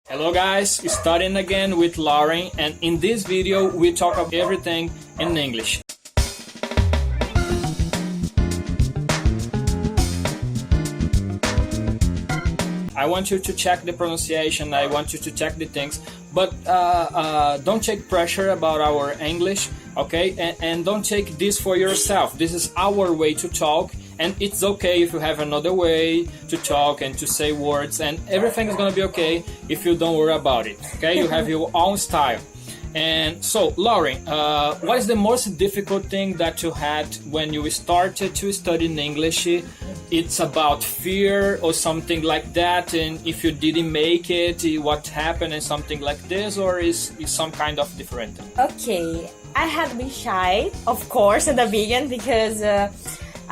Hello guys, starting again with Lohren, and in this video we talk about everything in English. I want you to check the pronunciation, I want you to check the things, but don't take pressure about our English, okay? And don't take this for yourself. This is our way to talk, and it's okay if you have another way to talk and to say words, and everything is gonna be okay if you don't worry about it, okay? You have your own style. And so, Lohren, what is the most difficult thing that you had when you started to study in English? It's about fear or something like that, and if you didn't make it, what happened and something like this, or is some kind of different thing? Okay, I had been shy, of course, in the beginning because,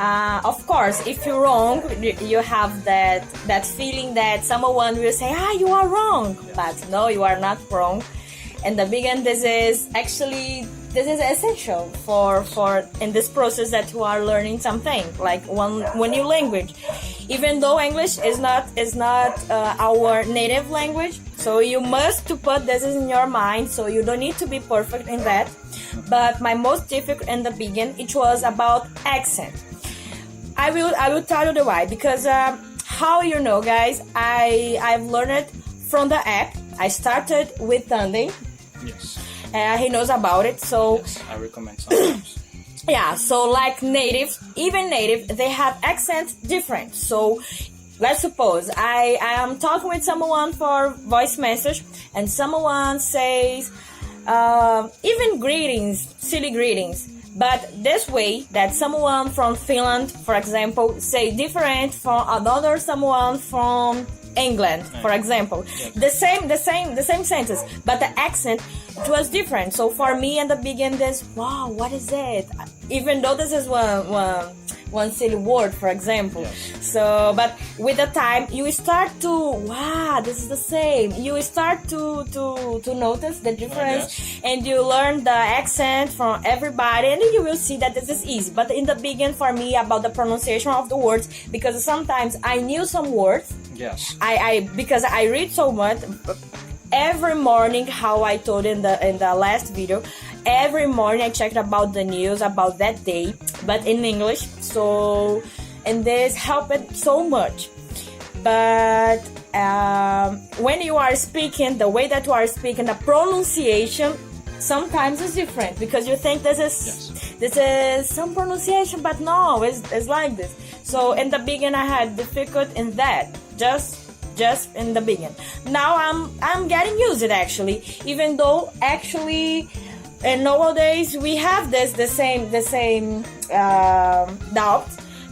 of course, if you're wrong, you have that feeling that someone will say, you are wrong, but no, you are not wrong. In the beginning, this is essential for in this process that you are learning something like one new language. Even though English is not our native language, so you must to put this in your mind. So you don't need to be perfect in that. But my most difficult in the beginning, it was about accent. I will tell you the why, because how you know, guys, I've learned it from the app. I started with Tandem. Yes. He knows about it, so yes, I recommend sometimes. Yeah, so like even native, they have accents different. So let's suppose I am talking with someone for voice message, and someone says even greetings, silly greetings. But this way that someone from Finland, for example, say different from another someone from England, for example. Yes. The same sentence, but the accent, it was different. So for me in the beginning, this, wow, what is it? Even though this is one silly word, for example. Yes. So, but with the time, you start to, wow, this is the same. You start to notice the difference, yes. And you learn the accent from everybody, and you will see that this is easy. But in the beginning, for me, about the pronunciation of the words, because sometimes I knew some words. Yes. Because I read so much. Every morning, how I told in the last video, every morning I checked about the news about that day, but in English. So, and this helped so much. But when you are speaking, the way that you are speaking, the pronunciation sometimes is different, because you think this is some pronunciation, but no, it's like this. So in the beginning, I had difficult in that. Just in the beginning. Now I'm getting used to it, actually, even though actually nowadays we have the same doubt,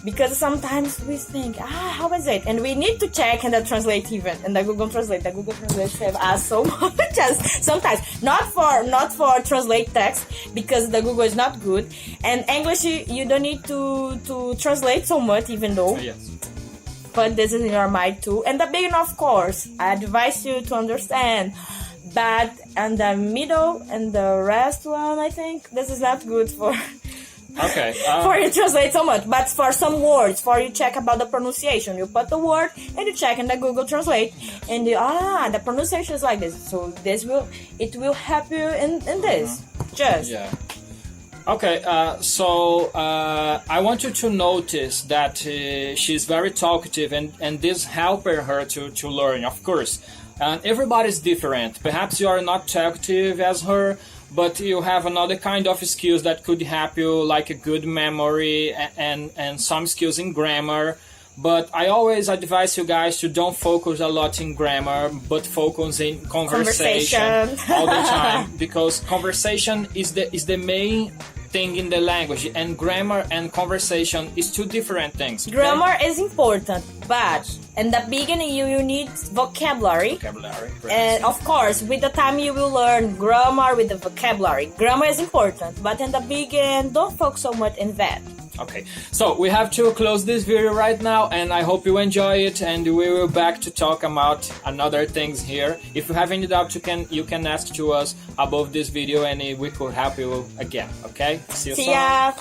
because sometimes we think, how is it, and we need to check in the translate, even in the Google Translate. The Google Translate save us so much. Just sometimes not for translate text, because the Google is not good, and English you don't need to translate so much, even though. Yes. But this is in your mind too. And the beginning, of course, I advise you to understand. But in the middle and the rest one, I think this is not good for. Okay. For you translate so much. But for some words, for you check about the pronunciation, you put the word and you check in the Google Translate, and you, the pronunciation is like this. So it will help you in this. Just. Yeah. Okay, so I want you to notice that she's very talkative, and this helped her to learn, of course. And everybody's different. Perhaps you are not talkative as her, but you have another kind of skills that could help you, like a good memory and some skills in grammar. But I always advise you guys to don't focus a lot in grammar, but focus in conversation. All the time, because conversation is the main thing in the language, and grammar and conversation is two different things. Okay? Grammar is important, but in the beginning you need vocabulary. And of course, with the time you will learn grammar with the vocabulary. Grammar is important, but in the beginning, don't focus so much in that. Okay, so we have to close this video right now, and I hope you enjoy it, and we will back to talk about another things here. If you have any doubt, you can ask to us above this video, and we could help you again. Okay, see you soon. Ya.